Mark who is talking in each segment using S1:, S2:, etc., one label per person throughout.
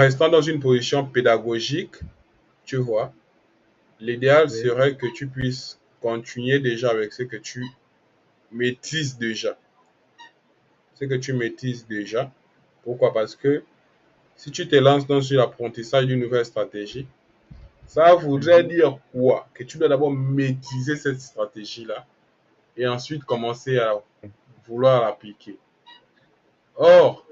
S1: restant dans une position pédagogique, tu vois, l'idéal serait que tu puisses continuer déjà avec ce que tu maîtrises déjà. Ce que tu maîtrises déjà. Pourquoi? Parce que si tu te lances dans l'apprentissage d'une nouvelle stratégie, ça voudrait dire quoi? Que tu dois d'abord maîtriser cette stratégie-là et ensuite commencer à vouloir l'appliquer. Or,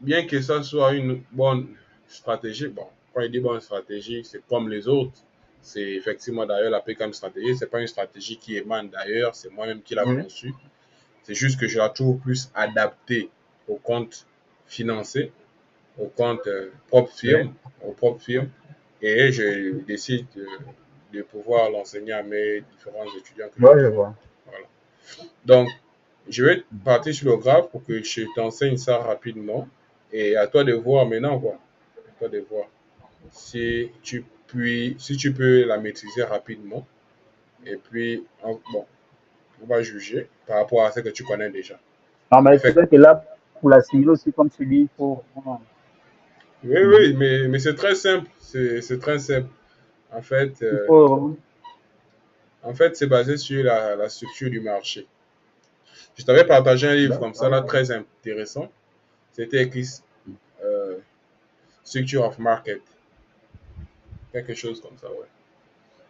S1: bien que ça soit une bonne stratégie, bon, quand il dit bonne stratégie, c'est comme les autres. C'est effectivement d'ailleurs l'appelé comme stratégie. C'est pas une stratégie qui émane d'ailleurs, c'est moi-même qui l'a conçue. C'est juste que je la trouve plus adaptée au compte financé, au compte propre firme, aux propres firmes. Et je décide de pouvoir l'enseigner à mes différents étudiants. Que
S2: je vois.
S1: Voilà. Donc, je vais partir sur le graphe pour que je t'enseigne ça rapidement. Et à toi de voir maintenant, quoi. À toi de voir si tu peux la maîtriser rapidement. Et puis, bon, on va juger par rapport à ce que tu connais déjà.
S2: Non, mais c'est vrai que là, pour l'assimiler aussi, comme tu dis, il faut.
S1: Oui, mais c'est très simple. C'est très simple. En fait,
S2: Il faut.
S1: c'est basé sur la structure du marché. Je t'avais partagé un livre comme ça, là, très intéressant. C'était écrit Structure of Market. Quelque chose comme ça, ouais.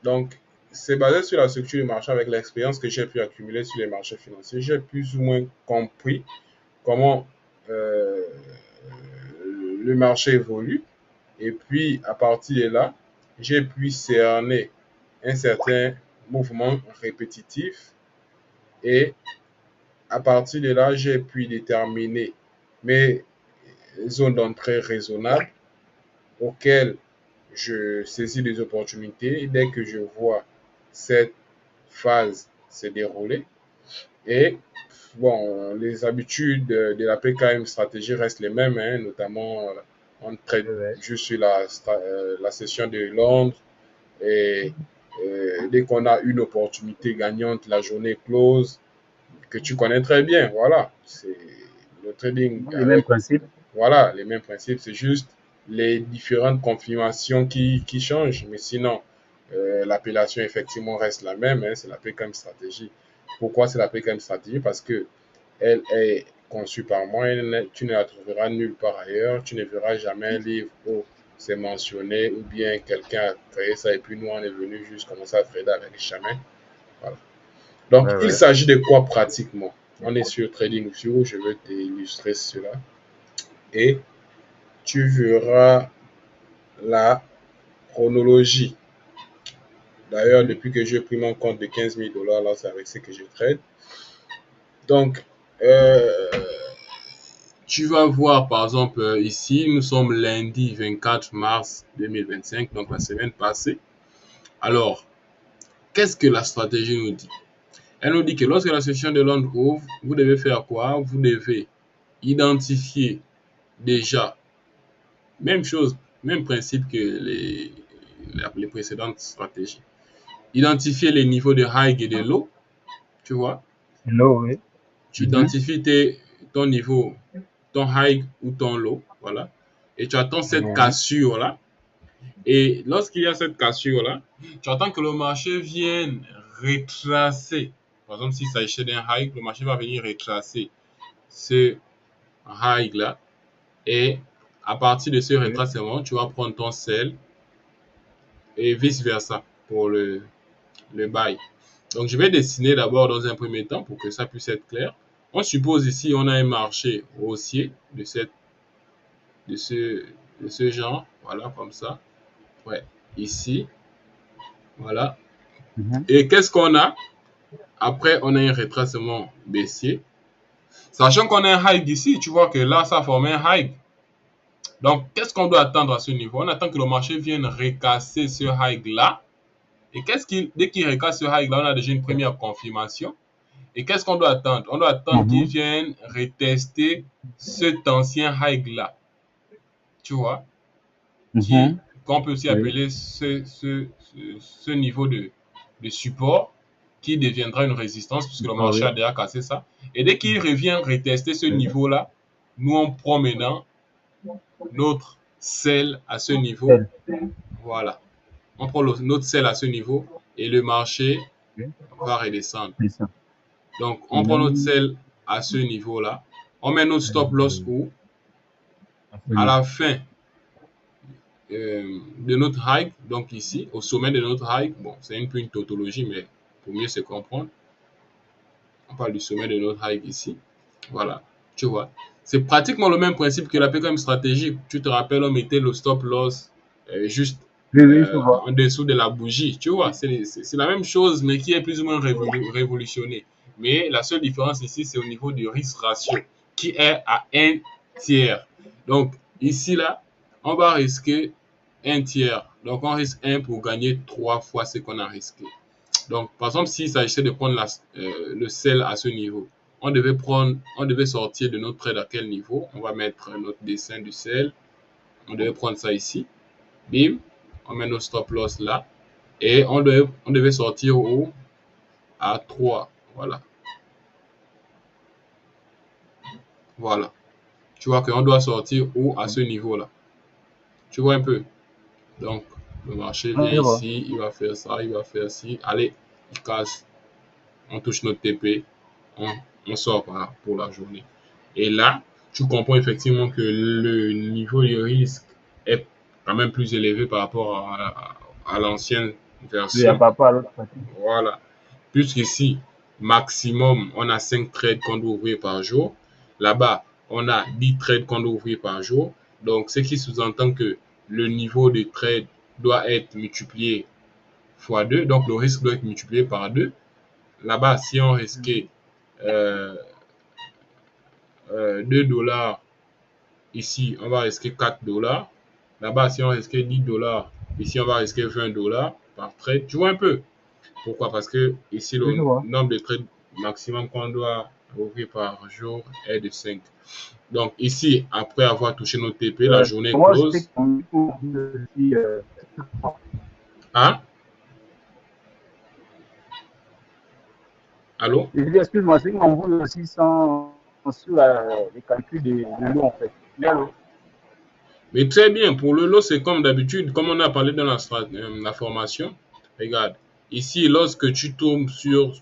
S1: Donc, c'est basé sur la structure du marché avec l'expérience que j'ai pu accumuler sur les marchés financiers. J'ai plus ou moins compris comment le marché évolue. Et puis, à partir de là, j'ai pu cerner un certain mouvement répétitif. Et à partir de là, j'ai pu déterminer mes zones d'entrée raisonnables auxquelles je saisis les opportunités. Et dès que je vois cette phase se dérouler, et bon, les habitudes de la PKM stratégie restent les mêmes, hein, notamment on traite juste sur la session de Londres et dès qu'on a une opportunité gagnante, la journée close, que tu connais très bien, voilà, c'est le trading
S2: Les mêmes principes.
S1: Voilà, les mêmes principes, c'est juste les différentes confirmations qui changent, mais sinon, l'appellation effectivement reste la même, hein, c'est la PKM stratégie. Pourquoi c'est la PKM stratégie? Parce que elle est conçue par moi, tu ne la trouveras nulle part ailleurs, tu ne verras jamais un livre où c'est mentionné ou bien quelqu'un a créé ça et puis nous on est venu juste commencer à trader avec les chamans. Voilà. Donc il s'agit de quoi pratiquement? On est sur TradingView, je vais t'illustrer cela et tu verras la chronologie. D'ailleurs, depuis que j'ai pris mon compte de 15 000 $, là, c'est avec ce que je trade. Donc, tu vas voir, par exemple, ici, nous sommes lundi 24 mars 2025, donc la semaine passée. Alors, qu'est-ce que la stratégie nous dit? Elle nous dit que lorsque la session de Londres ouvre, vous devez faire quoi? Vous devez identifier déjà, même chose, même principe que les précédentes stratégies. Identifier les niveaux de high et de low, tu vois.
S2: Low, oui.
S1: Tu identifies ton niveau, ton high ou ton low, voilà. Et tu attends cette cassure-là. Et lorsqu'il y a cette cassure-là, tu attends que le marché vienne retracer. Par exemple, s'il s'agissait d'un high, le marché va venir retracer ce high-là. Et à partir de ce retracement, tu vas prendre ton sell et vice-versa pour le buy. Donc, je vais dessiner d'abord dans un premier temps pour que ça puisse être clair. On suppose ici, on a un marché haussier de ce genre. Voilà, comme ça. Ouais, ici. Voilà. Et qu'est-ce qu'on a? Après, on a un retracement baissier. Sachant qu'on a un high ici, tu vois que là, ça forme un high. Donc, qu'est-ce qu'on doit attendre à ce niveau? On attend que le marché vienne recasser ce high-là. Et dès qu'il recasse ce high-là, on a déjà une première confirmation. Et qu'est-ce qu'on doit attendre? On doit attendre qu'il vienne retester cet ancien high-là. Tu vois? Qu'on peut aussi appeler ce niveau de support qui deviendra une résistance puisque le marché a déjà cassé ça. Et dès qu'il revient retester ce niveau-là, nous on prend maintenant notre sel à ce niveau.
S2: Tel.
S1: Voilà. On prend notre sel à ce niveau et le marché
S2: Oui.
S1: va redescendre.
S2: C'est ça.
S1: Donc, on prend notre sel à ce niveau-là. On met notre stop loss où? À la fin de notre hike, donc ici, au sommet de notre hike. Bon, c'est un peu une tautologie, mais pour mieux se comprendre, on parle du sommet de notre hike ici. Voilà, tu vois. C'est pratiquement le même principe que la PKM stratégique. Tu te rappelles, on mettait le stop loss juste
S2: Oui, oui, je vois.
S1: en dessous de la bougie. Tu vois, c'est la même chose, mais qui est plus ou moins révolutionné. Mais la seule différence ici, c'est au niveau du risque ratio, qui est à 1 tiers. Donc, ici, là, on va risquer 1 tiers. Donc, on risque 1 pour gagner 3 fois ce qu'on a risqué. Donc, par exemple, s'il s'agissait de prendre le sel à ce niveau, on devait sortir de notre trade à quel niveau? On va mettre notre dessin du sel. On devait prendre ça ici. Bim, on met nos stop loss là. Et on devait sortir où? À 3. Voilà. Voilà. Tu vois qu'on doit sortir où? À ce niveau-là. Tu vois un peu? Donc, le marché
S2: Non,
S1: vient
S2: je vois.
S1: ici, il va faire ça, il va faire ci. Allez, il casse. On touche notre TP. On sort pour la journée. Et là, tu comprends effectivement que le niveau de risque est quand même plus élevé par rapport à l'ancienne
S2: Oui, à
S1: version.
S2: part à l'autre partie.
S1: Voilà. Puisqu'ici, maximum, on a 5 trades qu'on doit ouvrir par jour. Là-bas, on a 10 trades qu'on doit ouvrir par jour. Donc, ce qui sous-entend que le niveau de trade doit être multiplié fois 2. Donc, le risque doit être multiplié par 2. Là-bas, si on risquait 2 dollars, ici, on va risquer 4 dollars. Là-bas, si on risquait 10 dollars, ici, on va risquer 20 dollars par trade. Tu vois un peu? Pourquoi? Parce que ici,
S2: Oui,
S1: le
S2: je vois.
S1: nombre de trades maximum qu'on doit ouvrir par jour est de 5. Donc ici, après avoir touché notre TP, la journée est
S2: Comment c'est
S1: close.
S2: qu'on dit,
S1: Hein? Allô?
S2: je dis, excuse-moi, c'est qu'on vous aussi sur les calculs de l'eau, en fait. Il y a l'eau.
S1: Mais très bien, pour le lot, c'est comme d'habitude, comme on a parlé dans la formation. Regarde, ici, lorsque tu tombes sur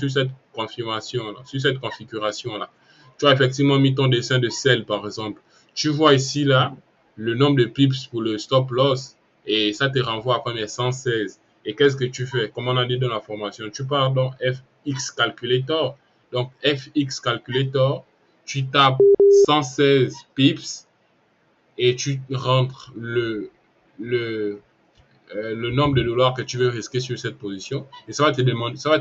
S1: cette confirmation-là, sur cette configuration-là, tu as effectivement mis ton dessin de sel, par exemple. Tu vois ici, là, le nombre de pips pour le stop loss, et ça te renvoie à combien? 116. Et qu'est-ce que tu fais? Comme on a dit dans la formation, tu pars dans FX Calculator. Donc, FX Calculator, tu tapes 116 pips et tu rentres le nombre de dollars que tu veux risquer sur cette position et ça va te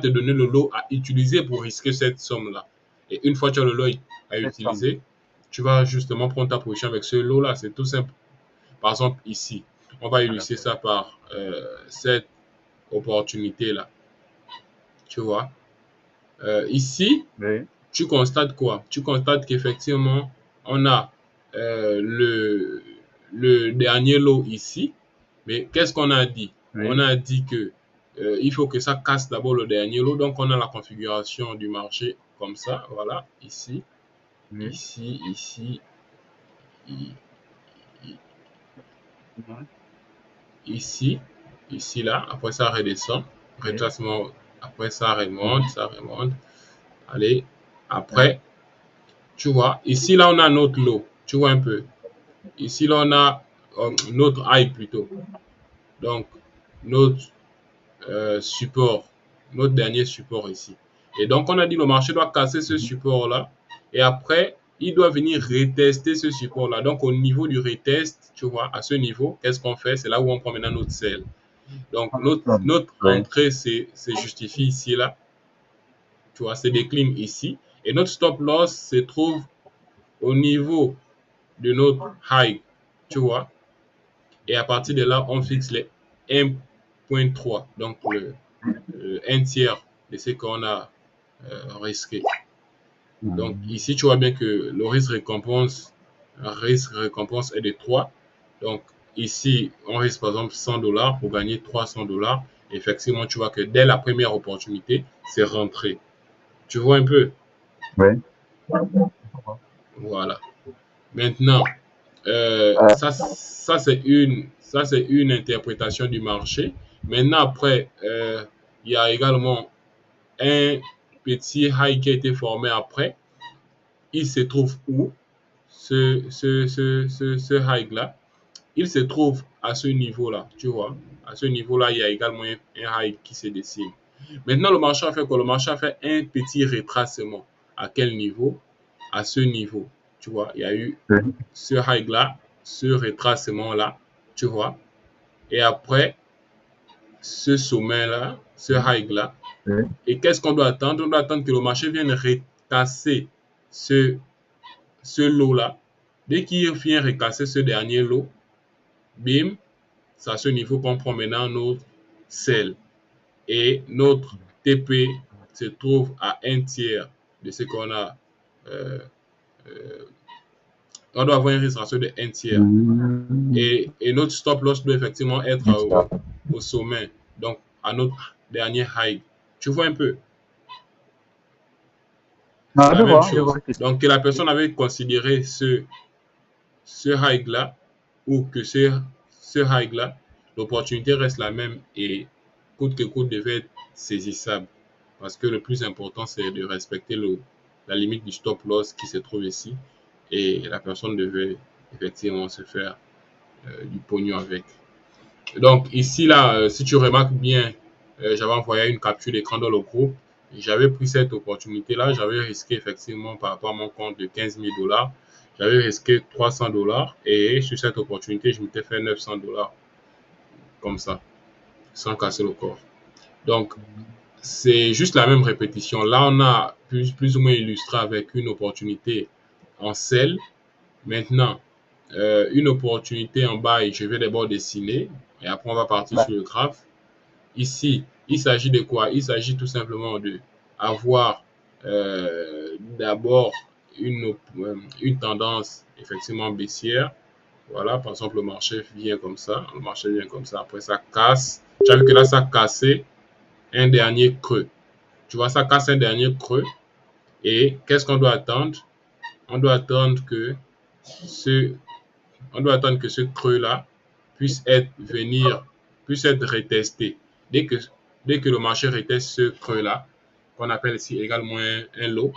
S1: donner le lot à utiliser pour risquer cette somme-là. Et une fois que tu as le lot à
S2: Cette somme.
S1: utiliser, tu vas justement prendre ta position avec ce lot-là. C'est tout simple. Par exemple, ici, on va illustrer ça par cette opportunité-là. Tu vois. Ici,
S2: Oui.
S1: tu constates quoi? Tu constates qu'effectivement, on a le dernier lot ici. Mais qu'est-ce qu'on a dit? On
S2: Oui.
S1: a dit que il faut que ça casse d'abord le dernier lot. Donc, on a la configuration du marché comme ça. Voilà, ici,
S2: Oui.
S1: ici, ici,
S2: Oui.
S1: ici, ici, là. Après, ça redescend.
S2: Oui.
S1: Retracement. Après, ça remonte, ça remonte. Allez,
S2: Oui.
S1: après, tu vois, ici, là, on a notre lot. Tu vois un peu. Ici, là, on a notre high plutôt. Donc, notre support, notre dernier support ici. Et donc, on a dit le marché doit casser ce support-là. Et après, il doit venir retester ce support-là. Donc, au niveau du retest, tu vois, à ce niveau, qu'est-ce qu'on fait? C'est là où on prend maintenant notre sell. Donc, notre
S2: Oui.
S1: entrée se justifie ici, là. Tu vois, se décline ici. Et notre stop loss se trouve au niveau de notre high. Tu vois. Et à partir de là, on fixe les 1,3. Donc, le 1 tiers de ce qu'on a risqué. Donc ici, tu vois bien que le risque récompense est de 3. Donc ici, on risque par exemple 100 dollars pour gagner 300 dollars. Effectivement, tu vois que dès la première opportunité, c'est rentré. Tu vois un peu?
S2: Oui.
S1: Voilà. Maintenant, Ça c'est une interprétation du marché. Maintenant, après, il y a également un petit high qui a été formé après. Il se trouve où ce high-là? Il se trouve à ce niveau-là, tu vois. À ce niveau-là, il y a également un high qui se dessine. Maintenant, le marché a fait quoi? Le marché a fait un petit retracement. À quel niveau? À ce niveau. Tu vois, il y a eu ce high-là, ce retracement-là, tu vois. Et après, ce sommet-là, ce high-là. Et qu'est-ce qu'on doit attendre? On doit attendre que le marché vienne recasser ce lot-là. Dès qu'il vient recasser ce dernier lot, bim, c'est à ce niveau qu'on prend maintenant notre sel. Et notre TP se trouve à un tiers de ce qu'on a. On doit avoir une risque ratio de un tiers. Et notre stop loss doit effectivement être au sommet, donc à notre dernier high. Tu vois un peu? C'est la même chose. Donc, que la personne avait considéré ce high-là ou que ce high-là, l'opportunité reste la même et coûte que coûte devait être saisissable. Parce que le plus important, c'est de respecter la limite du stop loss qui se trouve ici. Et la personne devait effectivement se faire du pognon avec. Donc ici, là, si tu remarques bien, j'avais envoyé une capture d'écran dans le groupe. J'avais pris cette opportunité-là. J'avais risqué effectivement par rapport à mon compte de 15 000 $. J'avais risqué 300 $. Et sur cette opportunité, je m'étais fait 900 $. Comme ça, sans casser le corps. Donc, c'est juste la même répétition. Là, on a plus ou moins illustré avec une opportunité en sell. Maintenant, une opportunité en buy, je vais d'abord dessiner. Et après, on va partir sur le graphe. Ici, il s'agit de quoi? Il s'agit tout simplement de avoir d'abord une tendance effectivement baissière. Voilà, par exemple, le marché vient comme ça. Le marché vient comme ça. Après, ça casse. Tu as vu que là, ça a cassé un dernier creux. Tu vois, ça casse un dernier creux. Et qu'est-ce qu'on doit attendre? On doit attendre que ce creux-là puisse être retesté. Dès que le marché reteste ce creux-là, qu'on appelle ici également un lot,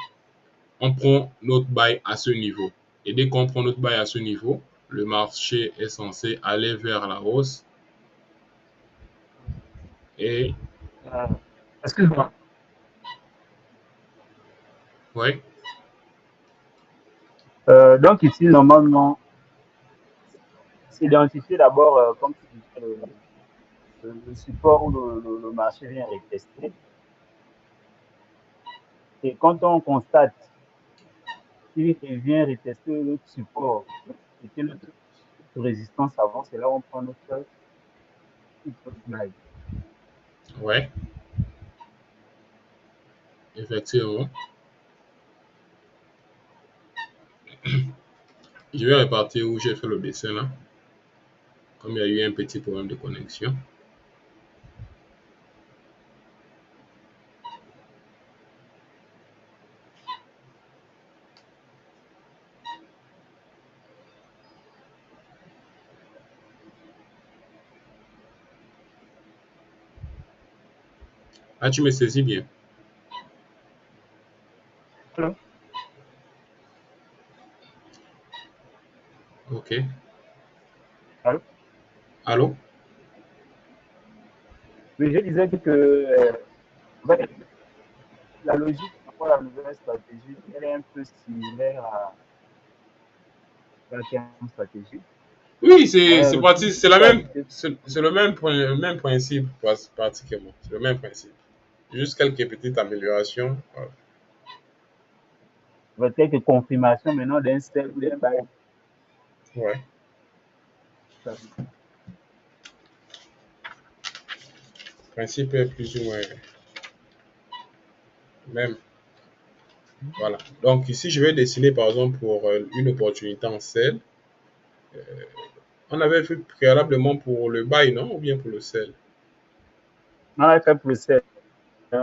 S1: on prend notre buy à ce niveau. Et dès qu'on prend notre buy à ce niveau, le marché est censé aller vers la hausse. Et
S2: excuse-moi.
S1: Oui.
S2: Donc ici, normalement, s'identifier d'abord, comme tu disais, le support où le marché vient retester. Et quand on constate qu'il vient retester l'autre support et que notre résistance avance, c'est là où on prend notre buy.
S1: Ouais. Effectivement. Je vais repartir où j'ai fait le dessin là. Comme il y a eu un petit problème de connexion. Ah, tu me saisis bien.
S2: Allô?
S1: Ok.
S2: Allô?
S1: Allô?
S2: Oui, je disais que la logique pour la nouvelle stratégie, elle est un peu similaire à la terme stratégie.
S1: Oui, c'est
S2: Le
S1: parti,
S2: truc
S1: c'est la
S2: à
S1: même,
S2: ajouter,
S1: c'est le même principe pratiquement, c'est le même principe. Juste quelques petites améliorations. Voilà.
S2: quelques confirmations maintenant d'un sell ou d'un buy.
S1: Ouais. Le principe est plus ou moins même. Voilà. Donc ici, je vais dessiner par exemple pour une opportunité en sell. On avait fait préalablement pour le buy, non? Ou bien pour le sell?
S2: On a fait pour le sell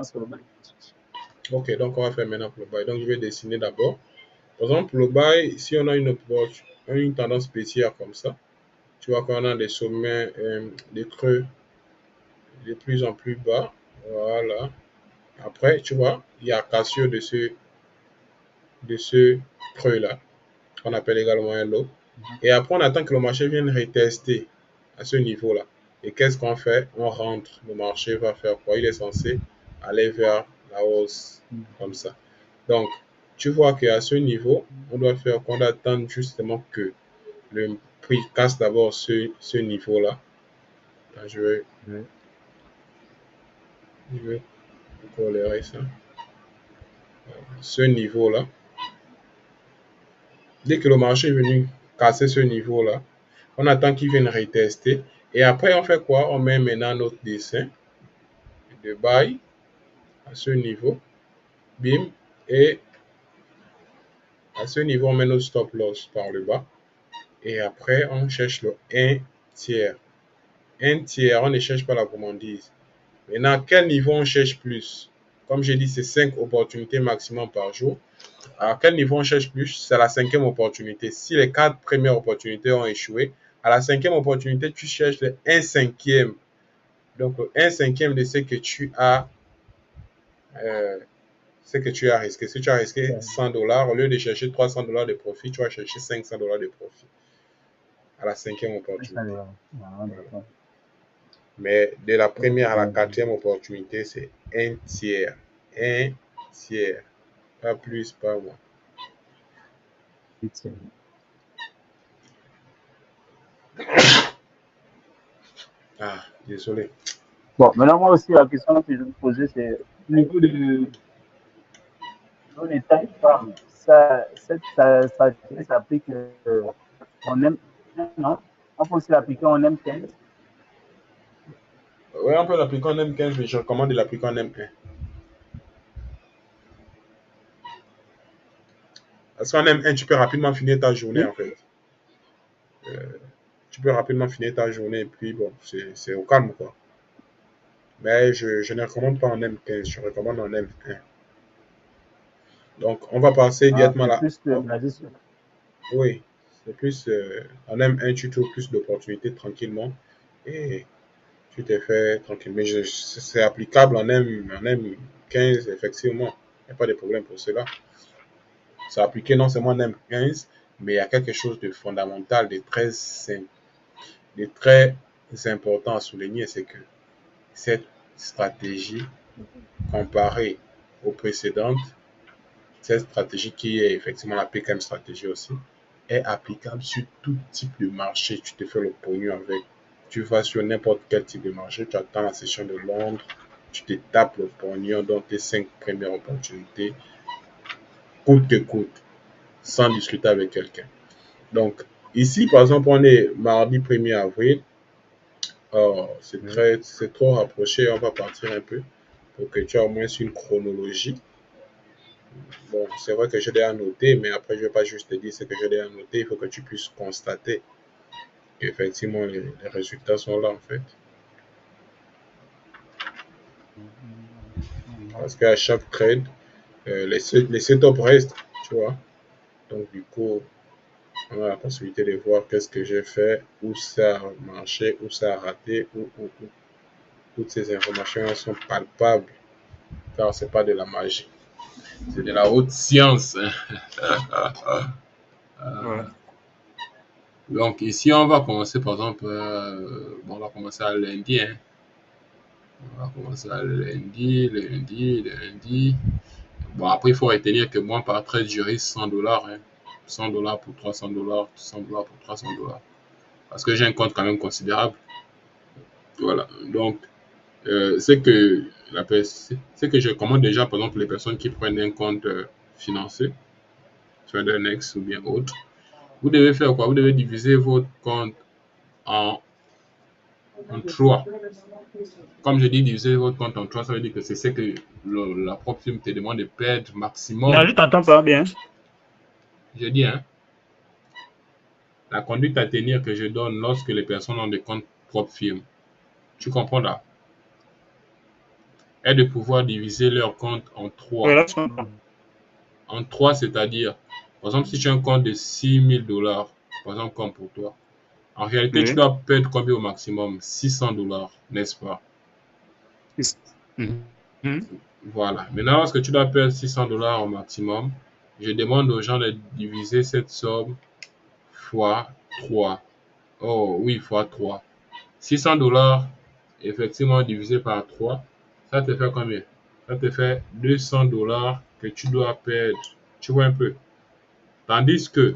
S2: sur le buy.
S1: Ok, donc on va faire maintenant pour le buy. Donc je vais dessiner d'abord. Par exemple, pour le buy, si on a une opportunité. une tendance baissière comme ça. Tu vois qu'on a des sommets, des creux de plus en plus bas. Voilà. Après, tu vois, il y a cassure de ce creux-là, qu'on appelle également un low. Et après, on attend que le marché vienne retester à ce niveau-là. Et qu'est-ce qu'on fait? On rentre. Le marché va faire quoi? Il est censé aller vers la hausse, comme ça. Donc, tu vois qu'à ce niveau, on doit faire qu'on attend justement que le prix casse d'abord ce niveau-là. Je vais colorer ça. Ce niveau-là. Dès que le marché est venu casser ce niveau-là, on attend qu'il vienne retester. Et après, on fait quoi? On met maintenant notre dessin de buy à ce niveau. Bim. Et à ce niveau, on met notre stop loss par le bas. Et après, on cherche le 1 tiers. 1 tiers, on ne cherche pas la gourmandise. Maintenant, à quel niveau on cherche plus? Comme j'ai dit, c'est 5 opportunités maximum par jour. À quel niveau on cherche plus? C'est la 5e opportunité. Si les 4 premières opportunités ont échoué, à la 5e opportunité, tu cherches le 1/5. Donc, 1/5 de ce que tu as risqué. Si tu as risqué $100, au lieu de chercher $300 de profit, tu vas chercher $500 de profit à la 5e opportunité. Mais de la première à la 4e opportunité, c'est 1 tiers. 1 tiers. Pas plus, pas moins. Ah, désolé.
S2: Bon, maintenant, moi aussi, la question que je me posais, c'est au niveau de non état épargne, ça s'applique en M, non? On peut aussi l'appliquer en M15.
S1: Oui, on peut l'appliquer en M15, mais je recommande de l'appliquer en M1. Parce qu'en M1, tu peux rapidement finir ta journée, en fait. Tu peux rapidement finir ta journée, et puis bon, c'est au calme, quoi. Mais je ne recommande pas en M15, je recommande en M1. Donc, on va passer directement là.
S2: Plus la gestion.
S1: Oui, c'est plus en M1, tu trouves plus d'opportunités tranquillement et tu t'es fait tranquille. Mais c'est applicable en M15, effectivement. Il n'y a pas de problème pour cela. C'est appliqué non seulement en M15, mais il y a quelque chose de fondamental, de très important à souligner, c'est que cette stratégie, comparée aux précédentes, cette stratégie qui est effectivement la PKM stratégie aussi, est applicable sur tout type de marché. Tu te fais le pognon avec. Tu vas sur n'importe quel type de marché, tu attends la session de Londres, tu te tapes le pognon dans tes 5 premières opportunités, coûte que coûte, sans discuter avec quelqu'un. Donc, ici, par exemple, on est mardi 1er avril. Oh, c'est trop rapproché, on va partir un peu pour que tu aies au moins une chronologie. Bon, c'est vrai que j'ai déjà noté, mais après, je ne vais pas juste te dire ce que j'ai déjà noté. Il faut que tu puisses constater qu'effectivement, les résultats sont là, en fait. Parce qu'à chaque trade, les setups restent, tu vois. Donc, du coup, on a la possibilité de voir qu'est-ce que j'ai fait, où ça a marché, où ça a raté, où. Toutes ces informations sont palpables, car ce n'est pas de la magie. C'est de la haute science.
S2: Ouais.
S1: Donc ici, on va commencer par exemple, on va commencer à lundi. Hein. On va commencer à lundi. Bon, après, il faut retenir que moi, par trade, je risque $100. Hein. $100 pour $300, $100 pour $300. Parce que j'ai un compte quand même considérable. Voilà. Donc, c'est que je recommande déjà, par exemple, les personnes qui prennent un compte financier, soit d'un ex ou bien autre. Vous devez faire quoi? Vous devez diviser votre compte en 3. Comme je dis, diviser votre compte en 3, ça veut dire que c'est ce que la propre firme te demande de perdre maximum.
S2: Non, je t'entends pas bien.
S1: Je dis, hein, la conduite à tenir que je donne lorsque les personnes ont des comptes propres firme. Tu comprends là? Est de pouvoir diviser leur compte en 3.
S2: Ouais, là, je comprends.
S1: En 3, c'est-à-dire, par exemple, si tu as un compte de $6 000, par exemple, comme pour toi. En réalité, tu
S2: Oui.
S1: dois perdre combien au maximum? 600 dollars, n'est-ce pas?
S2: Mhm.
S1: Voilà. Maintenant, lorsque tu dois perdre 600 dollars au maximum, je demande aux gens de diviser cette somme fois 3. Oh oui, fois 3. 600 dollars, effectivement, divisé par 3, ça te fait combien? Ça te fait 200 dollars que tu dois perdre. Tu vois un peu. Tandis que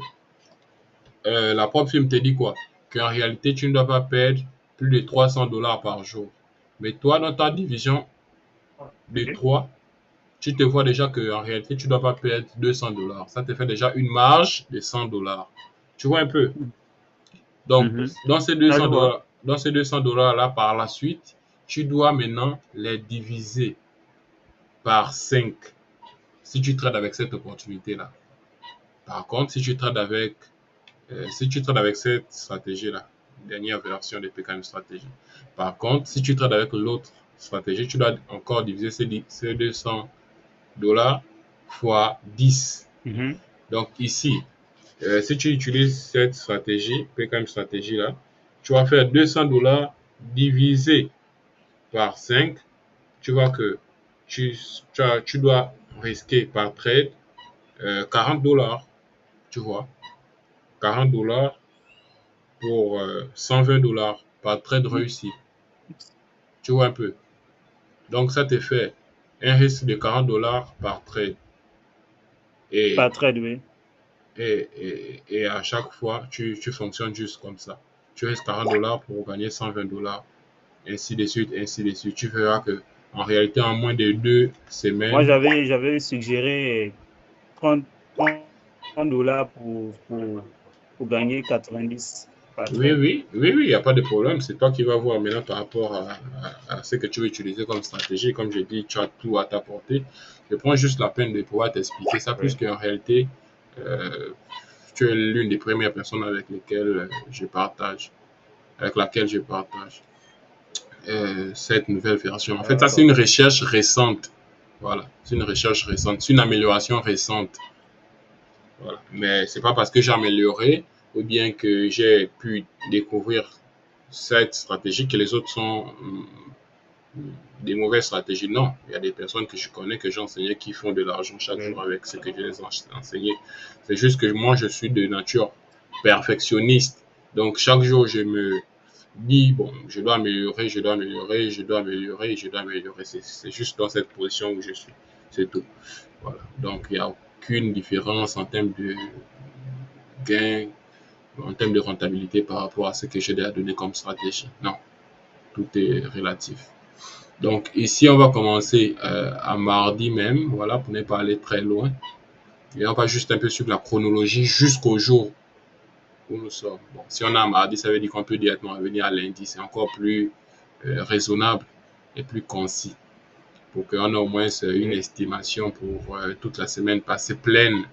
S1: la propre film te dit quoi? Qu'en réalité, tu ne dois pas perdre plus de 300 dollars par jour. Mais toi, dans ta division de
S2: Ok.
S1: 3, tu te vois déjà qu'en réalité, tu ne dois pas perdre 200 dollars. Ça te fait déjà une marge de 100 dollars. Tu vois un peu? Donc,
S2: Mhm.
S1: dans ces
S2: Là, je
S1: 200
S2: vois.
S1: dollars, dans ces 200 dollars-là, par la suite, tu dois maintenant les diviser par 5 si tu trades avec cette opportunité-là. Par contre, si tu trades avec cette stratégie-là, dernière version de PKM stratégie. Par contre, si tu trades avec l'autre stratégie, tu dois encore diviser ces 200 dollars fois 10.
S2: Mhm.
S1: Donc ici, si tu utilises cette stratégie, PKM stratégie là, tu vas faire 200 dollars divisé par 5. Tu vois que tu dois risquer par trade 40 dollars. Tu vois, 40 dollars pour 120 dollars par trade réussi. Tu vois un peu. Donc ça te fait un risque de 40 dollars par trade. Et,
S2: Pas très doué.
S1: et à chaque fois, tu fonctionnes juste comme ça. Tu risques 40 dollars pour gagner 120 dollars. Ainsi de suite, ainsi de suite. Tu verras que en réalité, en moins de 2
S2: Moi,
S1: semaines,
S2: j'avais suggéré 30 dollars pour gagner 90 par
S1: oui,
S2: trade.
S1: oui, oui, oui, il n'y a pas de problème. C'est toi qui vas voir maintenant par rapport à ce que tu veux utiliser comme stratégie. Comme je dis, tu as tout à ta portée. Je prends juste la peine de pouvoir t'expliquer ça,
S2: Oui.
S1: plus qu'en réalité, euh, tu es l'une des premières personnes avec lesquelles avec laquelle je partage cette nouvelle version. En fait, ça, c'est
S2: D'accord.
S1: une recherche récente. Voilà, c'est une recherche récente, c'est une amélioration récente. Voilà. Mais c'est pas parce que j'ai amélioré ou bien que j'ai pu découvrir cette stratégie que les autres sont des mauvaises stratégies. Non, il y a des personnes que je connais, que j'ai enseignées, qui font de l'argent chaque
S2: Oui.
S1: jour avec ce que je les ai enseignés. C'est juste que moi, je suis de nature perfectionniste. Donc, chaque jour, je me dis, bon, je dois améliorer, je dois améliorer, je dois améliorer, je dois améliorer. C'est juste dans cette position où je suis. C'est tout. Voilà. Donc, il n'y a aucune différence en termes de gain, en termes de rentabilité par rapport à ce que j'ai déjà donné comme stratégie. Non, tout est relatif. Donc ici, on va commencer à mardi même, voilà, pour ne pas aller très loin. Et on va juste un peu suivre la chronologie jusqu'au jour où nous sommes. Bon, si on a mardi, ça veut dire qu'on peut directement revenir à lundi. C'est encore plus raisonnable et plus concis pour qu'on ait au moins une
S2: Oui.
S1: estimation pour toute la semaine passée pleine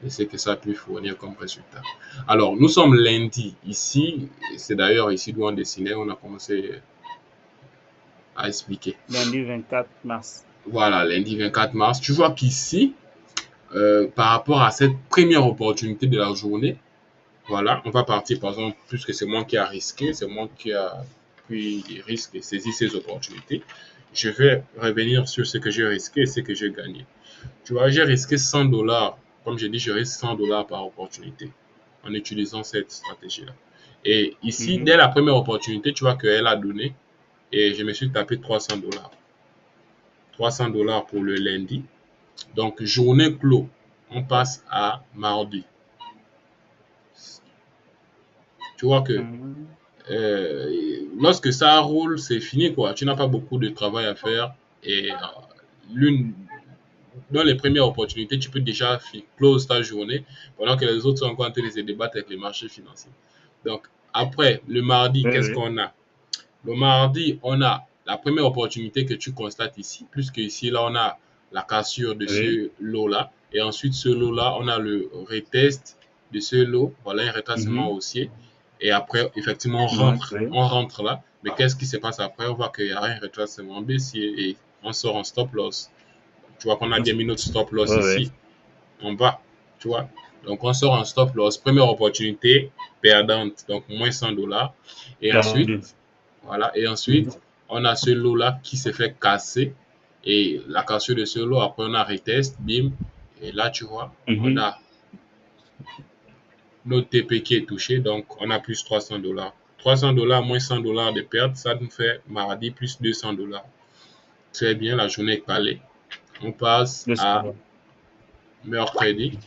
S1: et ce que ça a pu fournir comme résultat. Alors, nous sommes lundi ici. C'est d'ailleurs ici d'où on dessinait, on a commencé à expliquer.
S2: Lundi 24 mars.
S1: Voilà, lundi 24 mars. Tu vois qu'ici, par rapport à cette première opportunité de la journée, voilà, on va partir par exemple, puisque c'est moi qui a risqué, c'est moi qui a pris les risques et saisi ces opportunités. Je vais revenir sur ce que j'ai risqué et ce que j'ai gagné. Tu vois, j'ai risqué 100 dollars. Comme j'ai dit, je risque 100 dollars par opportunité en utilisant cette stratégie-là. Et ici,
S2: Mhm.
S1: dès la première opportunité, tu vois qu'elle a donné et je me suis tapé 300 dollars. 300 dollars pour le lundi. Donc, journée clos, on passe à mardi. Tu vois que
S2: Mhm.
S1: lorsque ça roule, c'est fini, quoi. Tu n'as pas beaucoup de travail à faire. Et l'une, dans les premières opportunités, tu peux déjà close ta journée pendant que les autres sont encore en train de se débattre avec les marchés financiers. Donc, après, le mardi,
S2: Oui,
S1: qu'est-ce
S2: oui.
S1: qu'on a? Le mardi, on a la première opportunité que tu constates ici, puisque ici, là, on a la cassure de
S2: Oui.
S1: ce lot-là. Et ensuite, ce lot-là, on a le retest de ce lot. Voilà un retracement
S2: Mhm.
S1: haussier. Et après, effectivement,
S2: Mhm. Oui.
S1: on rentre là. Mais qu'est-ce qui se passe après? On voit qu'il y a un retracement baissier et on sort en stop loss. Tu vois qu'on a bien mis notre stop loss
S2: Oui, oui.
S1: ici, en bas. Tu vois? Donc, on sort un stop loss. Première opportunité perdante, donc moins 100 $. Et ensuite, voilà. Et ensuite, on a ce lot-là qui s'est fait casser. Et la cassure de ce lot, après, on a retest, bim. Et là, tu vois, on a notre TP qui est touché. Donc, on a plus 300 $. 300 $ moins 100 $ de perte, ça nous fait mardi plus 200 $. Très bien, la journée est calée. On passe à mercredi.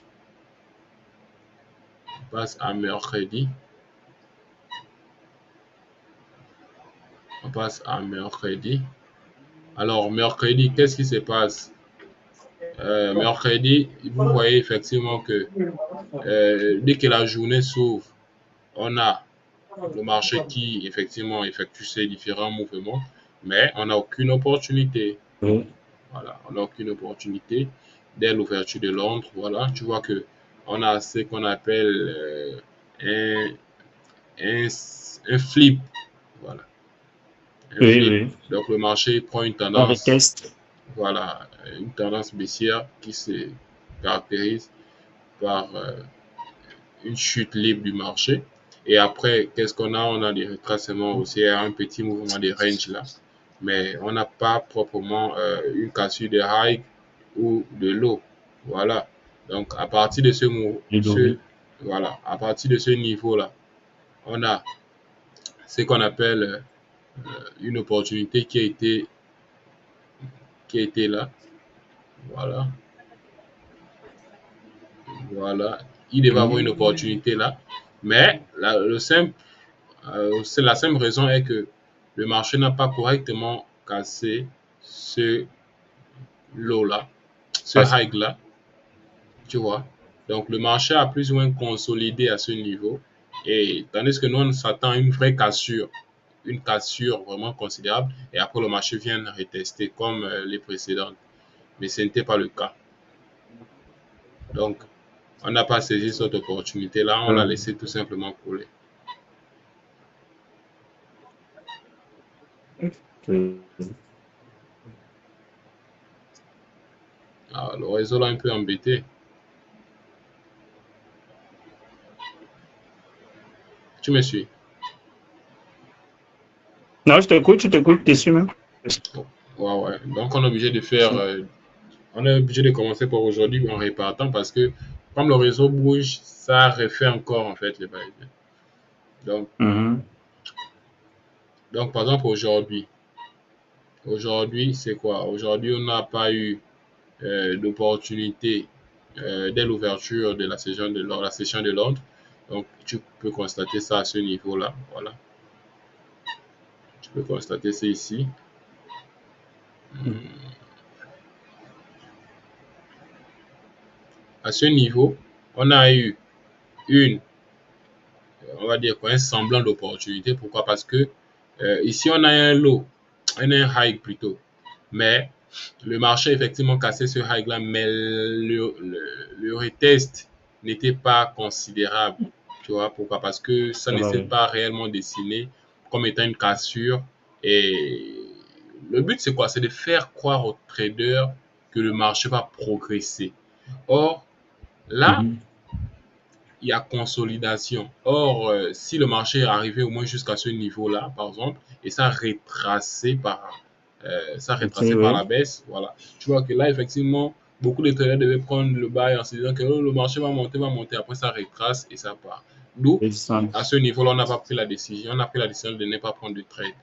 S1: On passe à mercredi. On passe à mercredi. Alors, mercredi, qu'est-ce qui se passe? Mercredi, vous voyez effectivement que dès que la journée s'ouvre, on a le marché qui effectivement effectue ses différents mouvements, mais on n'a aucune opportunité. Voilà, on n'a aucune opportunité dès l'ouverture de Londres. Voilà, tu vois que on a ce qu'on appelle un flip. Voilà, un flip. Donc le marché prend une tendance, voilà, une tendance baissière qui se caractérise par une chute libre du marché. Et après, qu'est-ce qu'on a? On a des retracements aussi, un petit mouvement de range là. Mais on n'a pas proprement une cassure de high ou de low. Voilà. Donc, à partir de voilà, à partir de ce niveau-là, on a ce qu'on appelle une opportunité qui a été là. Voilà. Voilà. Il devait avoir une opportunité là. Mais c'est la simple raison est que le marché n'a pas correctement cassé ce lot-là, ce high-là, tu vois. Donc, le marché a plus ou moins consolidé à ce niveau. Et tandis que nous, on s'attend à une vraie cassure, une cassure vraiment considérable. Et après, le marché vient retester comme les précédentes. Mais ce n'était pas le cas. Donc, on n'a pas saisi cette opportunité-là. On l'a laissé tout simplement couler. Alors, le réseau l'a un peu embêté. Tu me suis?
S2: Non, je t'écoute dessus même.
S1: Ouais. Donc, on est obligé de faire. On est obligé de commencer pour aujourd'hui en répartant parce que, comme le réseau bouge, ça refait encore en fait les bails. Donc, donc par exemple, aujourd'hui, c'est quoi? Aujourd'hui, on n'a pas eu d'opportunité dès l'ouverture de la session de Londres. Donc, tu peux constater ça à ce niveau-là. Voilà. Tu peux constater ça ici. À ce niveau, on a eu on va dire quoi, un semblant d'opportunité. Pourquoi? Parce que ici, on a un low, un high plutôt. Mais le marché a effectivement cassé ce high-là, mais le retest n'était pas considérable. Tu vois pourquoi? Parce que ça ne s'est pas réellement dessiné comme étant une cassure. Et le but, c'est quoi? C'est de faire croire aux traders que le marché va progresser. Or, là, il y a consolidation. Or, si le marché est arrivé au moins jusqu'à ce niveau-là, par exemple, et ça retracé par la baisse, voilà. Tu vois que là, effectivement, beaucoup de traders devaient prendre le bail en se disant que oh, le marché va monter, après ça retrace et ça part. D'où, à ce niveau-là, on n'a pas pris la décision. On a pris la décision de ne pas prendre de trade.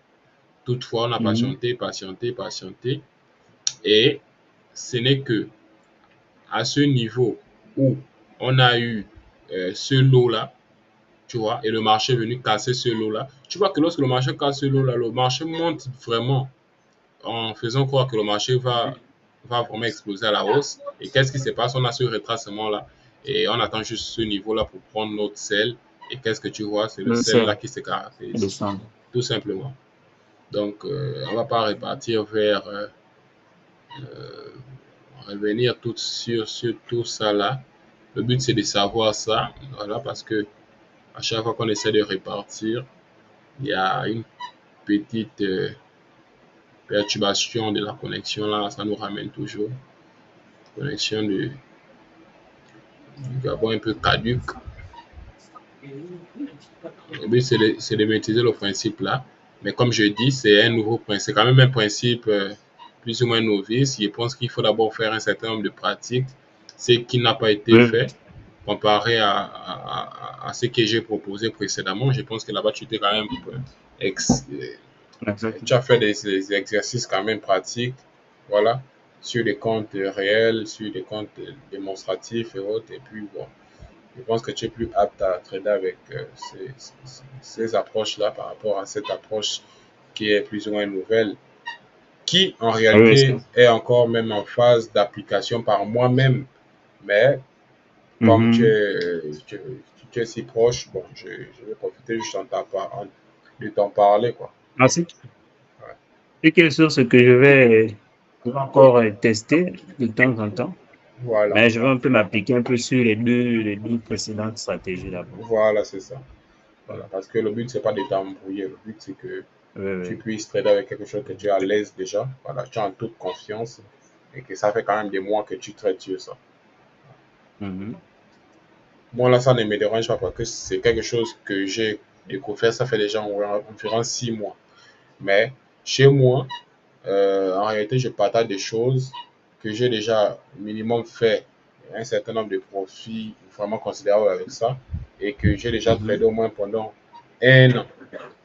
S1: Toutefois, on a patienté. Et ce n'est que à ce niveau où on a eu ce lot-là, tu vois, et le marché est venu casser ce lot-là. Tu vois que lorsque le marché casse ce lot-là, le marché monte vraiment en faisant croire que le marché va vraiment exploser à la hausse. Et qu'est-ce qui se passe? On a ce retracement-là et on attend juste ce niveau-là pour prendre notre sel. Et qu'est-ce que tu vois? C'est le sel-là qui se caractérise. Tout simplement. Donc, on ne va pas repartir vers revenir sur tout ça là. Le but, c'est de savoir ça. Voilà, parce que à chaque fois qu'on essaie de répartir, il y a une petite perturbation de la connexion là, ça nous ramène toujours. Connexion D'abord un peu caduque. Le but, c'est de maîtriser le principe là. Mais comme je dis, c'est un nouveau principe. C'est quand même un principe plus ou moins novice. Je pense qu'il faut d'abord faire un certain nombre de pratiques, ce qui n'a pas été
S2: Oui,
S1: fait comparé à ce que j'ai proposé précédemment. Je pense que là-bas, tu étais quand même ex- tu
S2: exactement.
S1: as fait des exercices quand même pratiques, voilà, sur des comptes réels, sur des comptes démonstratifs et autres. Et puis, bon, je pense que tu es plus apte à trader avec ces approches-là par rapport à cette approche qui est plus ou moins nouvelle, qui en
S2: Oui, oui,
S1: réalité est encore même en phase d'application par moi-même. Mais comme
S2: Mhm.
S1: tu es si proche, bon, je vais profiter juste de t'en parler, quoi.
S2: Merci.
S1: Ouais.
S2: C'est quelque chose que je vais encore tester de temps en temps,
S1: Voilà,
S2: mais je vais un peu m'appliquer un peu sur les deux précédentes stratégies d'abord.
S1: voilà, c'est ça.
S2: Oui,
S1: Voilà, parce que le but, c'est pas de t'embrouiller. Le but, c'est que
S2: oui,
S1: tu
S2: oui.
S1: puisses trader avec quelque chose que tu es à l'aise déjà. Voilà, tu as en toute confiance et que ça fait quand même des mois que tu traites sur ça.
S2: Mhm.
S1: Moi, là, ça ne me dérange pas parce que c'est quelque chose que j'ai découvert. Ça fait déjà environ 6 mois. Mais chez moi, en réalité, je partage des choses que j'ai déjà minimum fait un certain nombre de profits vraiment considérables avec ça et que j'ai déjà tradé
S2: Mhm.
S1: au moins pendant 1 an.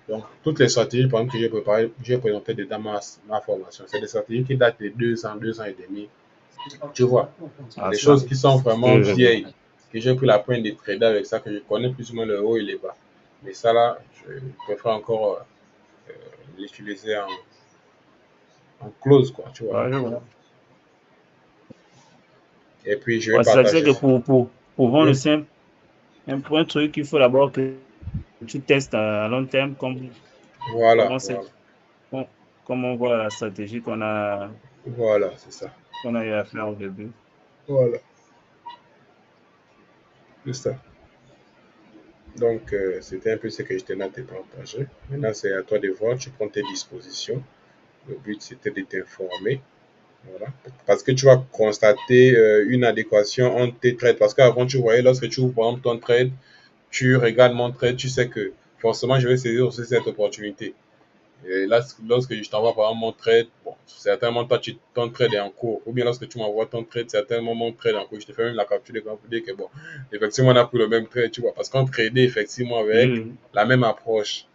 S1: Donc, toutes les stratégies, par exemple, que j'ai préparées, j'ai présenté dans ma formation. C'est des stratégies qui datent de 2 ans et demi. Tu vois, c'est
S2: Ah,
S1: des
S2: ça?
S1: choses qui sont vraiment
S2: Oui, oui, oui.
S1: vieilles, que j'ai pris la peine de trader avec ça, que je connais plus ou moins le haut et les bas. Mais ça, là, je préfère encore l'utiliser en close, quoi, tu vois.
S2: Ouais, je vois.
S1: Et puis, je vais
S2: Ouais, c'est-à-dire
S1: partager
S2: que
S1: ça.
S2: pour vendre le
S1: Oui,
S2: simple, un truc, il faut d'abord que tu testes à long terme,
S1: voilà,
S2: comment
S1: voilà,
S2: c'est, com- comme on voit la stratégie
S1: voilà, c'est ça.
S2: qu'on a eu à faire au début.
S1: Voilà, c'est ça. Donc, c'était un peu ce que je tenais à te partager. Maintenant, c'est à toi de voir, tu prends tes dispositions. Le but, c'était de t'informer. Voilà. Parce que tu vas constater une adéquation entre tes trades. Parce qu'avant, tu voyais, lorsque tu ouvres par exemple ton trade, tu regardes mon trade, tu sais que forcément, je vais saisir aussi cette opportunité. Et là, lorsque je t'envoie par exemple mon trade, bon, certainement, toi, ton trade est en cours. Ou bien lorsque tu m'envoies ton trade, certainement, mon trade est en cours. Je te fais même la capture d'écran pour dire que, bon, effectivement, on a pris le même trade, tu vois. Parce qu'on tradait effectivement
S2: Oui,
S1: avec
S2: oui.
S1: la même approche.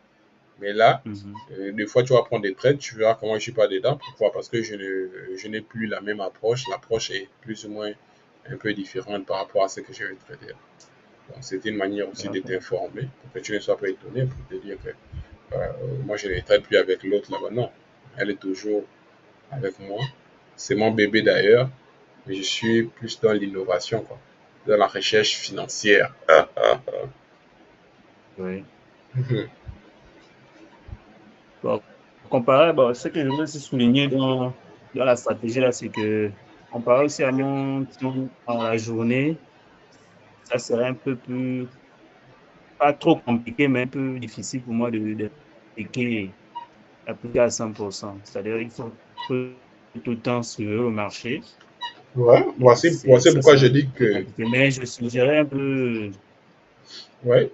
S1: Mais là,
S2: Mhm.
S1: des fois, tu vas prendre des trades, tu verras comment je ne suis pas dedans. Pourquoi? Parce que je n'ai plus la même approche. L'approche est plus ou moins un peu différente par rapport à ce que je vais trader. Donc, c'était une manière aussi de
S2: D'accord.
S1: t'informer pour que tu ne sois pas étonné, pour te dire que moi, je ne traite plus avec l'autre là-bas. Non, elle est toujours avec moi. C'est mon bébé d'ailleurs, mais je suis plus dans l'innovation, quoi, dans la recherche financière.
S2: Oui. Bon, comparé, bon, ce que je voudrais aussi souligner dans la stratégie là, c'est que comparé aussi à mon temps dans la journée, ça serait un peu plus, pas trop compliqué, mais un peu difficile pour moi d'appliquer à 100%. C'est-à-dire, il faut tout le temps suivre le marché.
S1: Ouais,
S2: Et
S1: voici
S2: ça
S1: pourquoi
S2: serait
S1: je
S2: un
S1: dis
S2: peu
S1: que
S2: compliqué. Mais je suggérerais un peu.
S1: ouais,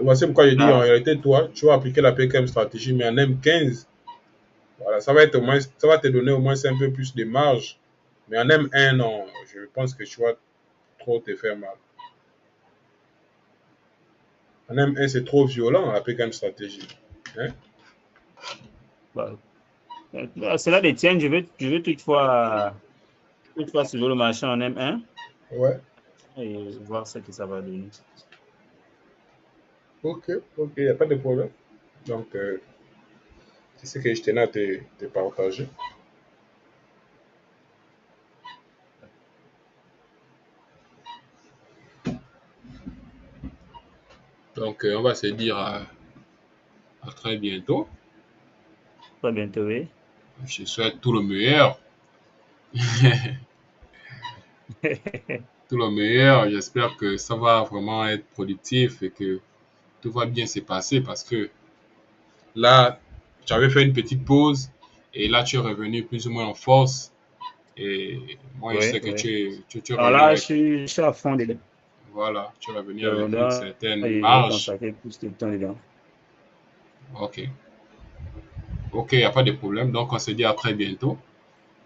S1: voici pourquoi je dis en
S2: Ah,
S1: réalité, toi, tu vas appliquer la PKM stratégie, mais en M15, voilà, ça va être au moins, ça va te donner au moins un peu plus de marge. Mais en M1, non, je pense que tu vas trop te faire mal. En M1, c'est trop violent, la PKM stratégie. Hein?
S2: bah, cela des tiennes, je vais toutefois suivre le marché en M1
S1: Ouais,
S2: et voir ce que ça va donner.
S1: ok, ok, il n'y a pas de problème. Donc, c'est ce que je tenais à te partager. Donc, on va se dire à très bientôt.
S2: Très bientôt, oui.
S1: Je souhaite tout le meilleur. Tout le meilleur. J'espère que ça va vraiment être productif et que tout va bien se passer parce que là, tu avais fait une petite pause et là, tu es revenu plus ou moins en force. Et moi, je
S2: Oui,
S1: sais que
S2: oui.
S1: tu es
S2: Alors
S1: revenu
S2: là,
S1: avec.
S2: je suis à fond dedans.
S1: Voilà, tu vas venir avec une certaine
S2: et
S1: marge.
S2: consacrer plus de temps dedans.
S1: Ok. Ok, il n'y a pas de problème. Donc, on se dit à très bientôt.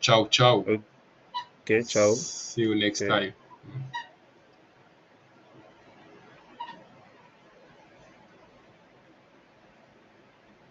S1: Ciao, ciao.
S2: Ok, ciao.
S1: See you next
S2: Ok.
S1: time.